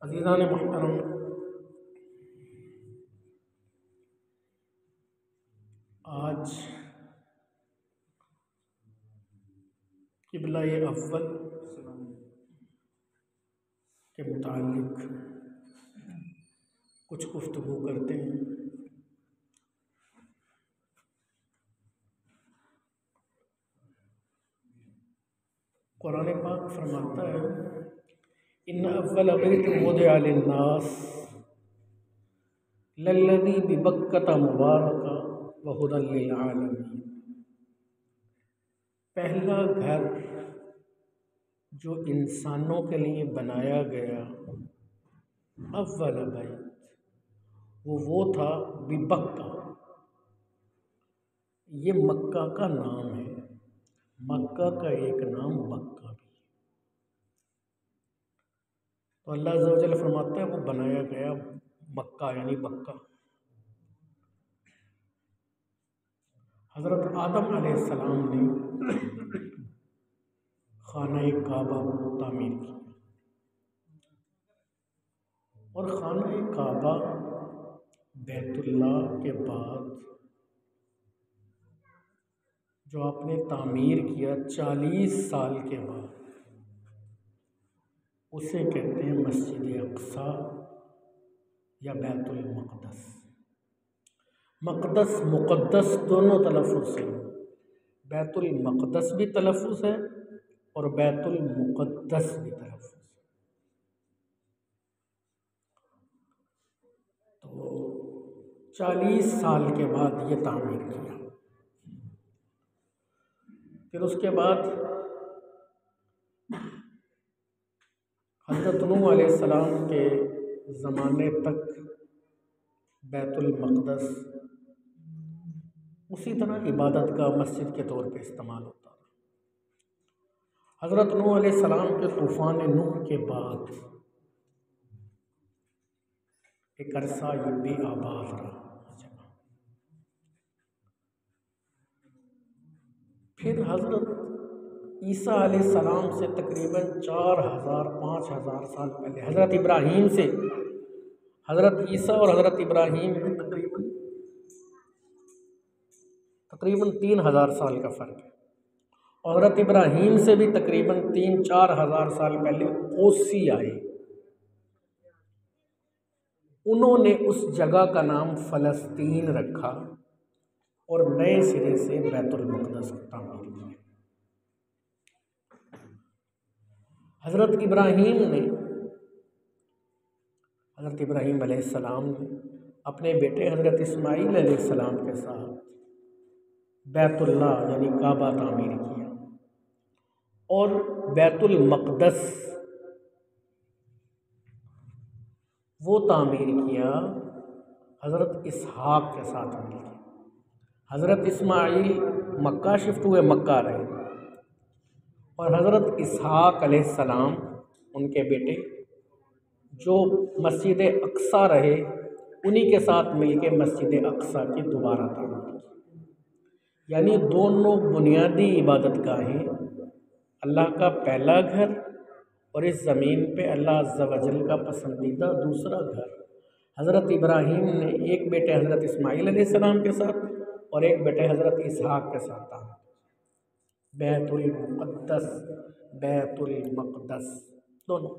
عزیزان محترم، آج قبلہ اول کے متعلق کچھ گفتگو کرتے ہیں۔ قرآن پاک فرماتا ہے ان اول بیت وضع للناس للذی ببکۃ مبارکا وہدی للعالمین، پہلا گھر جو انسانوں کے لیے بنایا گیا، اول بیت وہ تھا ببکہ، یہ مکہ کا نام ہے، مکہ کا ایک نام بکہ بھی۔ تو اللہ عز و جل فرماتا ہے وہ بنایا گیا مکہ یعنی بکہ۔ حضرت آدم علیہ السلام نے خانہ کعبہ کو تعمیر کی، اور خانہ کعبہ بیت اللہ کے بعد جو آپ نے تعمیر کیا 40 سال کے بعد، اسے کہتے ہیں مسجد اقصیٰ یا بیت المقدس۔ مقدس مقدس دونوں تلفظ سے، بیت المقدس بھی تلفظ ہے اور بیت المقدس بھی تلفظ ہے۔ تو 40 سال کے بعد یہ تعمیر کیا۔ پھر اس کے بعد حضرت نوح علیہ السلام کے زمانے تک بیت المقدس اسی طرح عبادت گاہ مسجد کے طور پہ استعمال ہوتا ہے۔ حضرت نوح علیہ السلام کے طوفان نوح کے بعد ایک عرصہ یہ بے آباد رہا جگہ۔ پھر حضرت عیسیٰ علیہ السلام سے تقریباً 4000-5000 سال پہلے، حضرت ابراہیم سے، حضرت عیسیٰ اور حضرت ابراہیم میں تقریباً 3000 سال کا فرق ہے، اور حضرت ابراہیم سے بھی تقریباً 3-4 ہزار سال پہلے اوسی آئے، انہوں نے اس جگہ کا نام فلسطین رکھا اور نئے سرے سے بیت المقدس کا تعمیر کیا۔ حضرت ابراہیم علیہ السلام نے اپنے بیٹے حضرت اسماعیل علیہ السلام کے ساتھ بیت اللہ یعنی کعبہ تعمیر کیا، اور بیت المقدس وہ تعمیر کیا حضرت اسحاق کے ساتھ مل کے۔ حضرت اسماعیل مکہ شفٹ ہوئے، مکہ رہے، اور حضرت اسحاق علیہ السلام ان کے بیٹے جو مسجد اقصیٰ رہے، انہی کے ساتھ مل کے مسجد اقصیٰ کی دوبارہ تعمیر کی۔ یعنی دونوں بنیادی عبادت گاہیں، اللہ کا پہلا گھر اور اس زمین پہ اللہ عز و جل کا پسندیدہ دوسرا گھر، حضرت ابراہیم نے ایک بیٹے حضرت اسماعیل علیہ السلام کے ساتھ اور ایک بیٹے حضرت اسحاق کے ساتھ تھا۔ بیت المقدس، بیت المقدس دونوں۔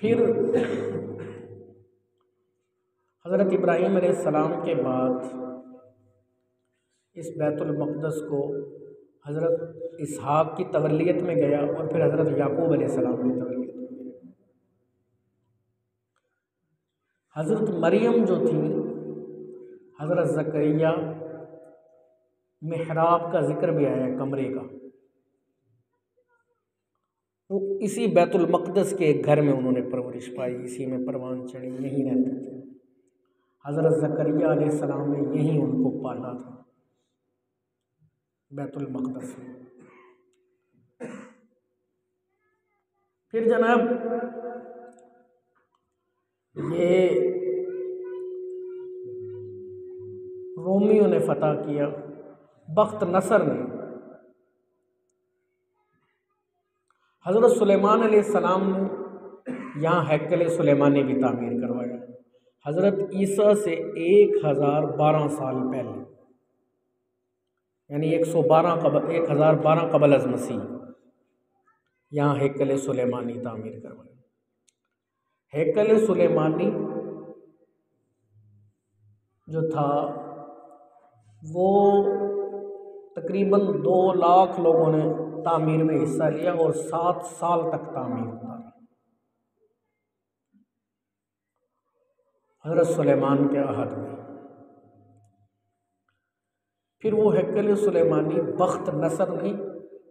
پھر حضرت ابراہیم علیہ السلام کے بعد اس بیت المقدس کو حضرت اسحاق کی تولیت میں گیا، اور پھر حضرت یعقوب علیہ السلام کی تولیت میں گیا۔ حضرت مریم جو تھی، حضرت زکریا، محراب کا ذکر بھی آیا ہے کمرے کا، وہ اسی بیت المقدس کے ایک گھر میں انہوں نے پرورش پائی، اسی میں پروان چڑھی، یہیں رہتے تھے۔ حضرت زکریا علیہ السلام نے یہیں ان کو پالا تھا، بیت المقدس میں۔ پھر جناب یہ رومیوں نے فتح کیا، بخت نصر نے حضرت سلیمان علیہ السلام نے یہاں ہیکل سلیمانی بھی تعمیر کروایا، حضرت عیسیٰ سے 1012 سال پہلے، یعنی 1012 قبل از مسیح یہاں ہیکل سلیمانی تعمیر کروایا۔ ہیکل سلیمانی جو تھا وہ تقریباً 2 لاکھ لوگوں نے تعمیر میں حصہ لیا اور 7 سال تک تعمیر ہوتا رہا حضرت سلیمان کے عہد میں۔ پھر وہ ہیکل سلیمانی بخت نصر نے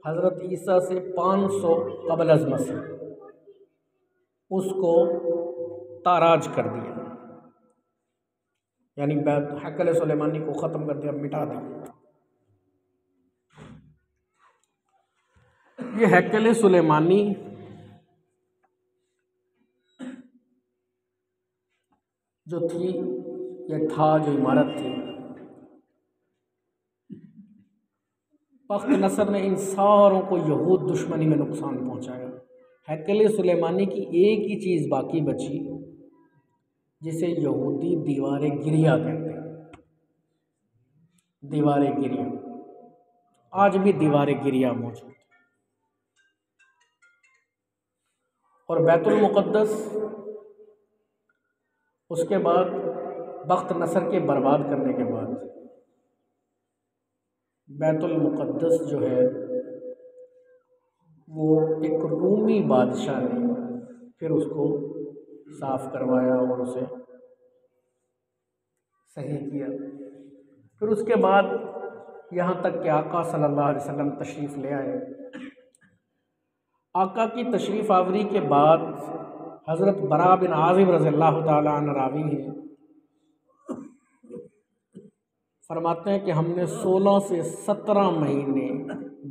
حضرت عیسیٰ سے 500 قبل از مسیح اس کو تاراج کر دیا، یعنی ہیکل سلیمانی کو ختم کر دیا، مٹا دیا۔ یہ ہیکل سلیمانی جو تھی، یہ جو عمارت تھی، بخت نصر نے ان ساروں کو یہود دشمنی میں نقصان پہنچایا۔ ہیکل سلیمانی کی ایک ہی چیز باقی بچی جسے یہودی دیوار گریہ کہتے ہیں۔ دیوار گریہ آج بھی دیوار گریہ موجود ہے۔ اور بیت المقدس اس کے بعد بخت نصر کے برباد کرنے کے بعد بیت المقدس جو ہے وہ ایک رومی بادشاہ نے پھر اس کو صاف کروایا اور اسے صحیح کیا۔ پھر اس کے بعد یہاں تک کہ آقا صلی اللہ علیہ وسلم تشریف لے آئے۔ آقا کی تشریف آوری کے بعد حضرت براء بن عازب رضی اللہ تعالیٰ عنہ راوی ہیں، فرماتے ہیں کہ ہم نے 16 سے 17 مہینے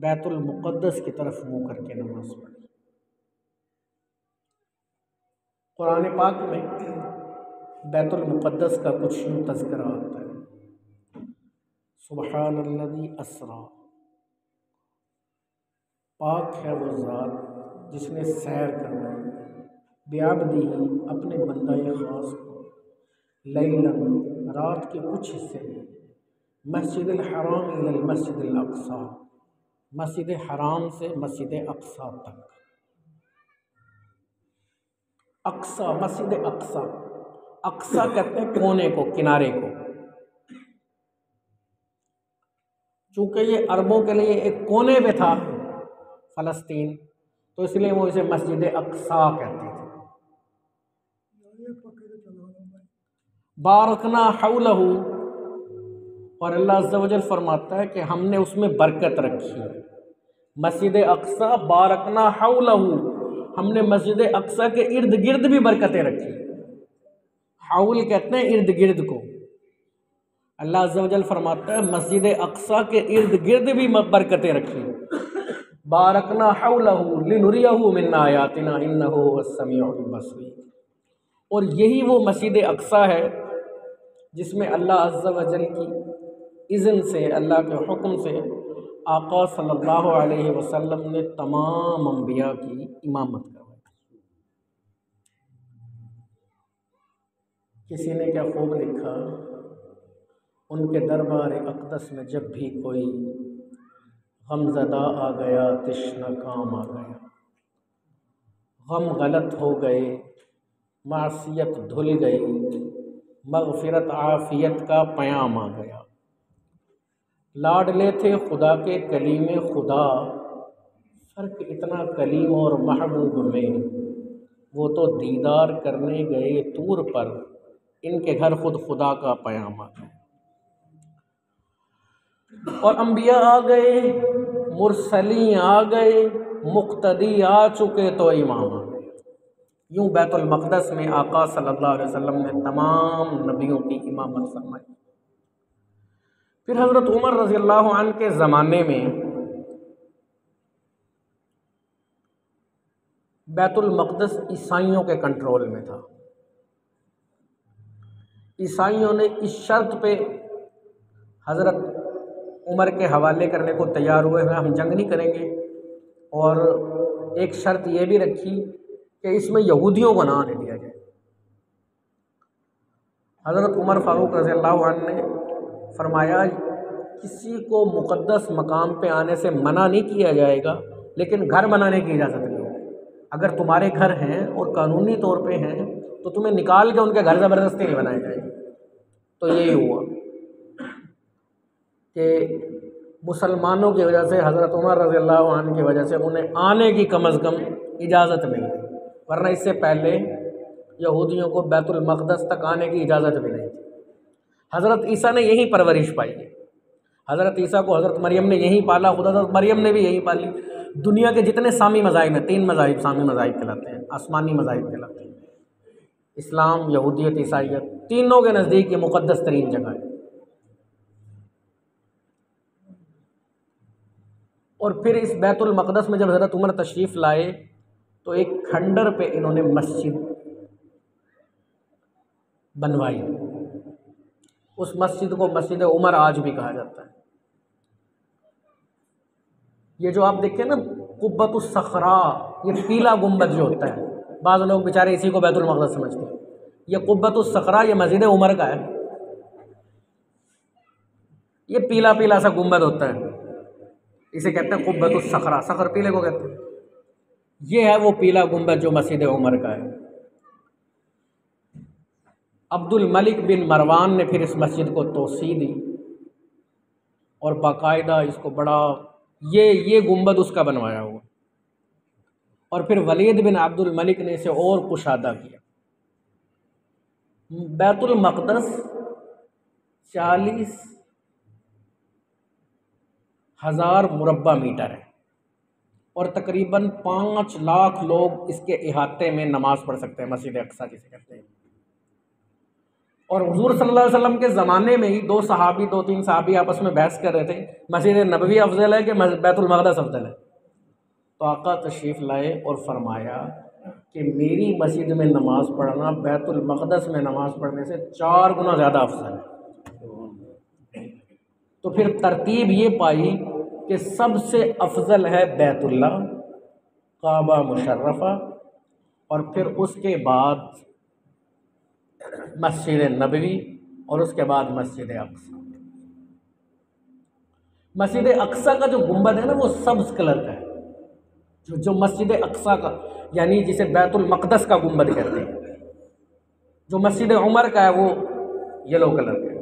بیت المقدس کی طرف منہ کر کے نماز پڑھی۔ قرآن پاک میں بیت المقدس کا کچھ یوں تذکرہ آتا ہے، سبحان الذی اسریٰ، پاک ہے وہ ذات جس نے سیر کروائی، بعبدہ، اپنے بندہ خاص کو، لیلاً، رات کے کچھ حصے میں، مسجد الحرام الی المسجد الاقصیٰ، مسجد حرام سے مسجد اقصیٰ تک۔ اقصیٰ، مسجد اقصیٰ، اقصیٰ کہتے ہیں کونے کو، کنارے کو، چونکہ یہ عربوں کے لیے ایک کونے پہ تھا فلسطین، تو اس لیے وہ اسے مسجد اقصیٰ کہتے تھے۔ بارکنا حولہ، اور اللہ عز و جل فرماتا ہے کہ ہم نے اس میں برکت رکھی۔ مسجد اقصیٰ بارکنا حولہ، ہم نے مسجد اقصیٰ کے ارد گرد بھی برکتیں رکھی۔ حول کہتے ہیں ارد گرد کو، اللہ عز و جل فرماتا ہے مسجد اقصیٰ کے ارد گرد بھی برکتیں رکھی۔ بارکنا حولہ لنریہ من آیاتنا انہ هو السمیع البصیر۔ اور یہی وہ مسجد اقصیٰ ہے جس میں اللہ عز و جل کی اذن سے، اللہ کے حکم سے آقا صلی اللہ علیہ وسلم نے تمام انبیاء کی امامت کروائی۔ کسی نے کیا خوب لکھا، ان کے دربار اقدس میں جب بھی کوئی غم زدہ آ گیا، تشنہ کام آ گیا، غم غلط ہو گئے، معصیت دھل گئی، مغفرت عافیت کا پیام آ گیا۔ لاڈلے تھے خدا کے کلیم خدا، فرق اتنا کلیم اور محبوب میں، وہ تو دیدار کرنے گئے طور پر، ان کے گھر خود خدا کا پیام آ گیا۔ اور انبیاء آ گئے، مرسلین آ گئے، مقتدی آ چکے تو امام آ گئے۔ یوں بیت المقدس میں آقا صلی اللہ علیہ وسلم نے تمام نبیوں کی امامت فرمائی۔ پھر حضرت عمر رضی اللہ عنہ کے زمانے میں بیت المقدس عیسائیوں کے کنٹرول میں تھا۔ عیسائیوں نے اس شرط پہ حضرت عمر کے حوالے کرنے کو تیار ہوئے ہیں، ہم جنگ نہیں کریں گے اور ایک شرط یہ بھی رکھی کہ اس میں یہودیوں کو نہ آنے دیا جائے۔ حضرت عمر فاروق رضی اللہ عنہ نے فرمایا کسی کو مقدس مقام پہ آنے سے منع نہیں کیا جائے گا، لیکن گھر بنانے کی اجازت نہیں ہوگی۔ اگر تمہارے گھر ہیں اور قانونی طور پہ ہیں تو تمہیں نکال کے ان کے گھر زبردستی نہیں بنائے جائیں گے۔ تو یہی ہوا کہ مسلمانوں کی وجہ سے حضرت عمر رضی اللہ عنہ کی وجہ سے انہیں آنے کی کم از کم اجازت مل گئی، ورنہ اس سے پہلے یہودیوں کو بیت المقدس تک آنے کی اجازت بھی نہیں تھی۔ حضرت عیسیٰ نے یہی پرورش پائی ہے، حضرت عیسیٰ کو حضرت مریم نے یہی پالا، خود حضرت مریم نے بھی یہی پالی۔ دنیا کے جتنے سامی مذاہب ہیں، 3 مذاہب سامی مذاہب کہلاتے ہیں، آسمانی مذاہب کہلاتے ہیں، اسلام، یہودیت، عیسائیت، تینوں کے نزدیک یہ مقدس ترین جگہ ہے۔ اور پھر اس بیت المقدس میں جب حضرت عمر تشریف لائے تو ایک کھنڈر پہ انہوں نے مسجد بنوائی۔ اس مسجد کو مسجد عمر آج بھی کہا جاتا ہے۔ یہ جو آپ دیکھیں نا قبۃ الصخرا، یہ پیلا گنبد جو ہوتا ہے، بعض لوگ بیچارے اسی کو بیت المقدس سمجھتے ہیں، یہ قبۃ الصخرا یہ مسجد عمر کا ہے۔ یہ پیلا پیلا سا گنبد ہوتا ہے، اسے کہتے ہیں قبۃ الصخرا، صخر پیلے کو کہتے ہیں۔ یہ ہے وہ پیلا گنبد جو مسجد عمر کا ہے۔ عبد الملک بن مروان نے پھر اس مسجد کو توسیع دی اور باقاعدہ اس کو بڑا یہ گنبد اس کا بنوایا ہوا، اور پھر ولید بن عبد الملک نے اسے اور کشادہ کیا۔ بیت المقدس 40,000 مربع میٹر ہے اور تقریباً 5 لاکھ لوگ اس کے احاطے میں نماز پڑھ سکتے ہیں، مسجد اقصیٰ جسے کہتے ہیں۔ اور حضور صلی اللہ علیہ وسلم کے زمانے میں ہی 2 3 صحابی آپس میں بحث کر رہے تھے مسجد نبوی افضل ہے کہ بیت المقدس افضل ہے، تو آقا تشریف لائے اور فرمایا کہ میری مسجد میں نماز پڑھنا بیت المقدس میں نماز پڑھنے سے 4 گنا زیادہ افضل ہے۔ تو پھر ترتیب یہ پائی کہ سب سے افضل ہے بیت اللہ، کعبہ مشرفہ، اور پھر اس کے بعد مسجد نبوی، اور اس کے بعد مسجد اقصیٰ۔ مسجد اقصیٰ کا جو گنبد ہے نا وہ سبز کلر کا ہے، جو مسجد اقصیٰ کا یعنی جسے بیت المقدس کا گنبد کہتے ہیں، جو مسجد عمر کا ہے وہ یلو کلر کا ہے،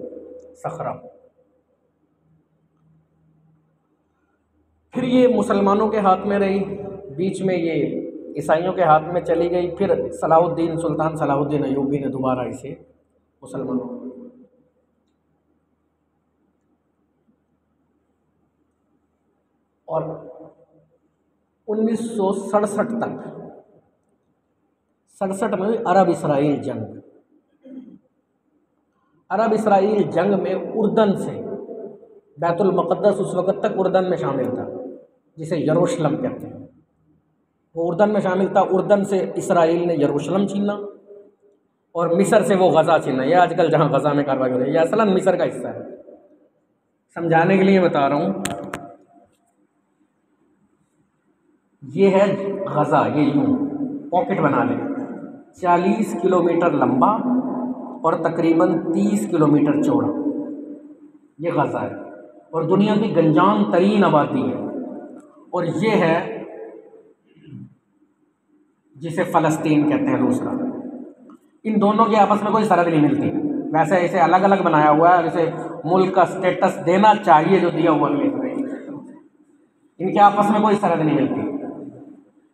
صخرہ۔ پھر یہ مسلمانوں کے ہاتھ میں رہی، بیچ میں یہ عیسائیوں کے ہاتھ میں چلی گئی، پھر سلطان صلاح الدین ایوبی نے دوبارہ اسے مسلمانوں کو، اور 1967 تک 67 میں عرب اسرائیل جنگ میں اردن سے بیت المقدس اس وقت تک اردن میں شامل تھا، جسے یروشلم کہتے ہیں، وہ اردن میں شامل تھا۔ اردن سے اسرائیل نے یروشلم چھینا اور مصر سے وہ غزہ چھینا، یہ آج کل جہاں غزہ میں کارروائی ہو رہی ہے یہ اصلاً مصر کا حصہ ہے۔ سمجھانے کے لیے بتا رہا ہوں، یہ ہے غزہ، یہ یوں پاکٹ بنا لیں، 40 کلومیٹر لمبا اور تقریباً 30 کلومیٹر چوڑا، یہ غزہ ہے، اور دنیا کی گنجان ترین آبادی ہے۔ اور یہ ہے جسے فلسطین کہتے ہیں دوسرا۔ ان دونوں کے آپس میں کوئی سرحد نہیں ملتی، ویسے اسے الگ الگ بنایا ہوا ہے، اسے ملک کا سٹیٹس دینا چاہیے جو دیا ہوا نہیں، ان کے آپس میں کوئی سرحد نہیں ملتی۔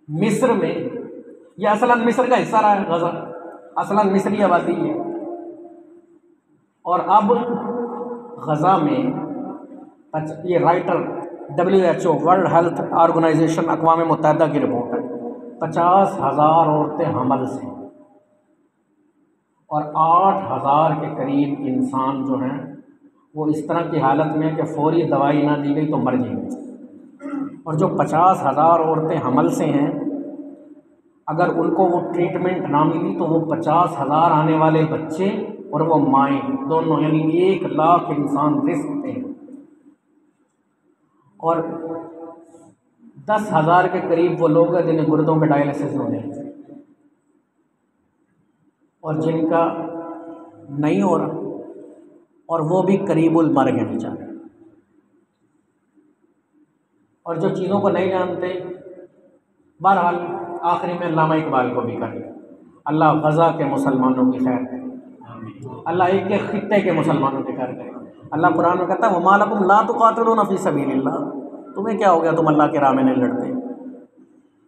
مصر میں یہ اصلاً مصر کا حصہ رہا ہے غزہ، اصلاً مصری آبادی ہے، اور اب غزہ میں یہ Reuters WHO World Health Organization اقوام متحدہ کی رپورٹ ہے، 50,000 عورتیں حمل سے اور 8,000 کے قریب انسان جو ہیں وہ اس طرح کی حالت میں کہ فوری دوائی نہ دی گئی تو مر جائیں گے، اور جو 50,000 عورتیں حمل سے ہیں اگر ان کو وہ ٹریٹمنٹ نہ ملی تو وہ 50,000 آنے والے بچے اور وہ مائیں دونوں یعنی 1 لاکھ انسان رسک پہ ہیں۔ اور 10,000 کے قریب وہ لوگ ہیں جنہیں گردوں کے ڈائلسس ہونے ہیں اور جن کا نہیں ہو رہا، اور وہ بھی قریب المرگ ہیں بیچارے۔ اور جو چیزوں کو نہیں جانتے، بہرحال آخری میں علامہ اقبال کو بھی کرے، اللہ غزہ کے مسلمانوں کی خیر کرے، اللہ ایک ایک خطے کے مسلمانوں کی خیر کرے۔ اللہ قرآن میں کہتا ہے وَمَا لَكُمْ لَا تُقَاتِلُونَ فِي سَبِيلِ اللَّهِ، تمہیں کیا ہو گیا تم اللہ کے راہ میں نہیں لڑتے۔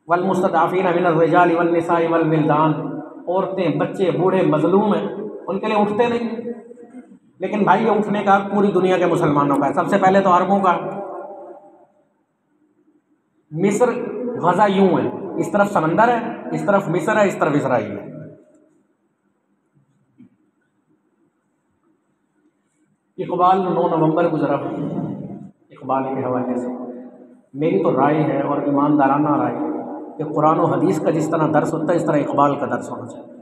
وَالْمُسْتَضْعَفِينَ مِنَ الرِّجَالِ وَالنِّسَاءِ وَالْوِلْدَانِ، عورتیں، بچے، بوڑھے مظلوم ہیں، ان کے لیے اٹھتے نہیں۔ لیکن بھائی یہ اٹھنے کا حق پوری دنیا کے مسلمانوں کا ہے، سب سے پہلے تو عربوں کا۔ مصر غزہ یوں ہے، اس طرف سمندر ہے، اس طرف مصر ہے، اس طرف اسرائیل ہے۔ اقبال 9 نومبر گزرا، اقبال کے حوالے سے میری تو رائے ہے اور ایماندارانہ رائے ہے کہ قرآن و حدیث کا جس طرح درس ہوتا ہے اس طرح اقبال کا درس ہونا چاہیے۔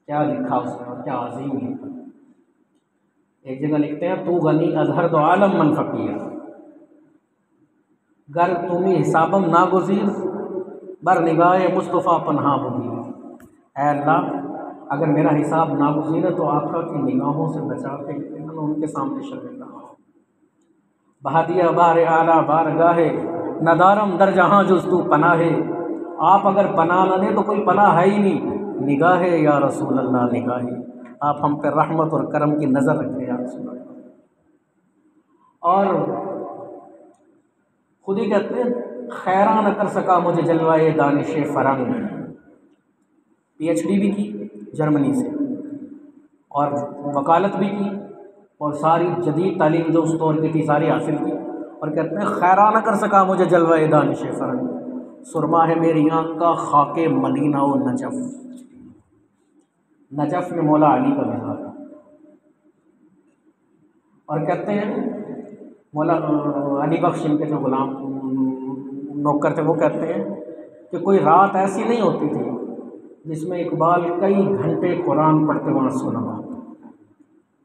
کیا لکھا اس نے اور کیا عظیم لکھا۔ ایک جگہ لکھتے ہیں تو غنی ازہر دو عالم من فقیر، گر تمہیں حسابم ناگزیر بر نگاہ مصطفیٰ پنہا بگیر۔ اے اللہ اگر میرا حساب ناگزیر ہے تو آقا کی نگاہوں سے بچا کے میں ان کے سامنے شرمندہ ہوں۔ بہادیہ بار اعلیٰ بارگاہ ندارم در جہاں جز تو پناہ، آپ اگر پناہ نہ دیں تو کوئی پناہ ہے ہی نہیں، نگاہ یا رسول اللہ نگاہ، آپ ہم پہ رحمت اور کرم کی نظر رکھیں یا رسول اللہ۔ اور خود ہی کہتے ہیں خیراں نہ کر سکا مجھے جلوائے دانش فرنگ، پی ایچ ڈی بھی کی جرمنی سے اور وکالت بھی کی اور ساری جدید تعلیم جو اس دور کی تھی ساری حاصل کی، اور کہتے ہیں خیراں نہ کر سکا مجھے جلوائے دانش فرنگ، سرما ہے میری آنکھ کا خاک مدینہ و نجف۔ نجف میں مولا علی کا مزار ہے۔ اور کہتے ہیں مولا علی بخش ان کے جو غلام نوکر تھے وہ کہتے ہیں کہ کوئی رات ایسی نہیں ہوتی تھی جس میں اقبال کئی گھنٹے قرآن پڑھتے وہاں سنا ہوا۔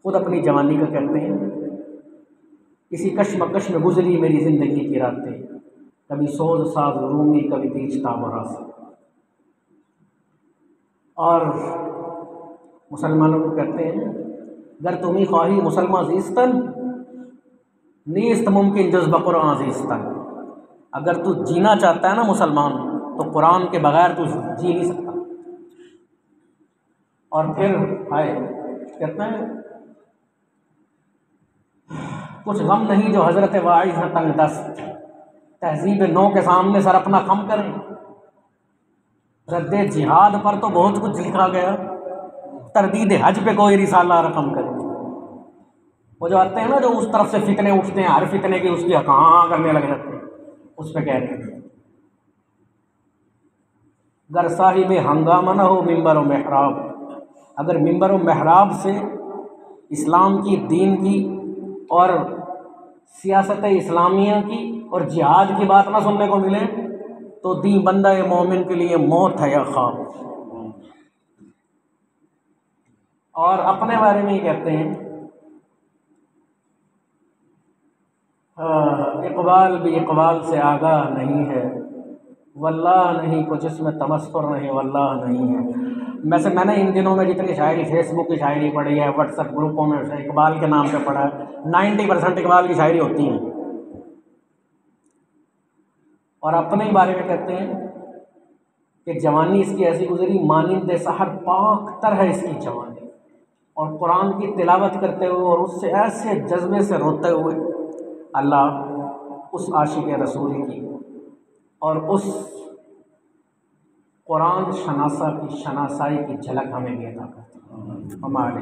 خود اپنی جوانی کا کہتے ہیں کسی کشمکش میں گزری میری زندگی کی راتیں، کبھی سوز ساز رومی کبھی تیج تابورا سے۔ اور مسلمانوں کو کہتے ہیں گر تمہیں خواہی مسلمان زیستن نیست ممکن جز بقرآن زیستن، اگر تو جینا چاہتا ہے نا مسلمان تو قرآن کے بغیر تو جی نہیں سکتا۔ اور پھر کہتے ہیں کچھ غم نہیں جو حضرت واعظ ہے تنگ دست، تہذیب نو کے سامنے سر اپنا خم کریں۔ رد جہاد پر تو بہت کچھ لکھا گیا، تردید حج پہ کوئی رسالہ رقم کرے۔ وہ جو آتے ہیں نا جو اس طرف سے فتنے اٹھتے ہیں، ہر فتنے کی اس کی ہاں کرنے لگ جاتے ہیں، اس پہ کہہ رہے ہیں گر صاحب ہنگامہ نہ ہو ممبر و محراب، اگر ممبر و محراب سے اسلام کی، دین کی اور سیاست اسلامیہ کی اور جہاد کی بات نہ سننے کو ملے تو دین بندہ مومن کے لیے موت ہے یا خواب۔ اور اپنے بارے میں ہی کہتے ہیں اقبال بھی اقبال سے آگاہ نہیں ہے، واللہ نہیں کچھ اس میں تمسخر نہیں، واللہ نہیں ہے۔ میں نے ان دنوں میں جتنی شاعری فیس بک کی شاعری پڑھی ہے، واٹس ایپ گروپوں میں اقبال کے نام پہ پڑھا ہے، 90% اقبال کی شاعری ہوتی ہیں۔ اور اپنے ہی بارے میں کہتے ہیں کہ جوانی اس کی ایسی گزری مانند سحر پاک تر ہے اس کی جوانی، اور قرآن کی تلاوت کرتے ہوئے اور اس سے ایسے جذبے سے روتے ہوئے اللہ اس عاشق رسول کی اور اس قرآن شناسہ کی شناسائی کی جھلک ہمیں بھی عطا کرتا ہے۔ ہمارے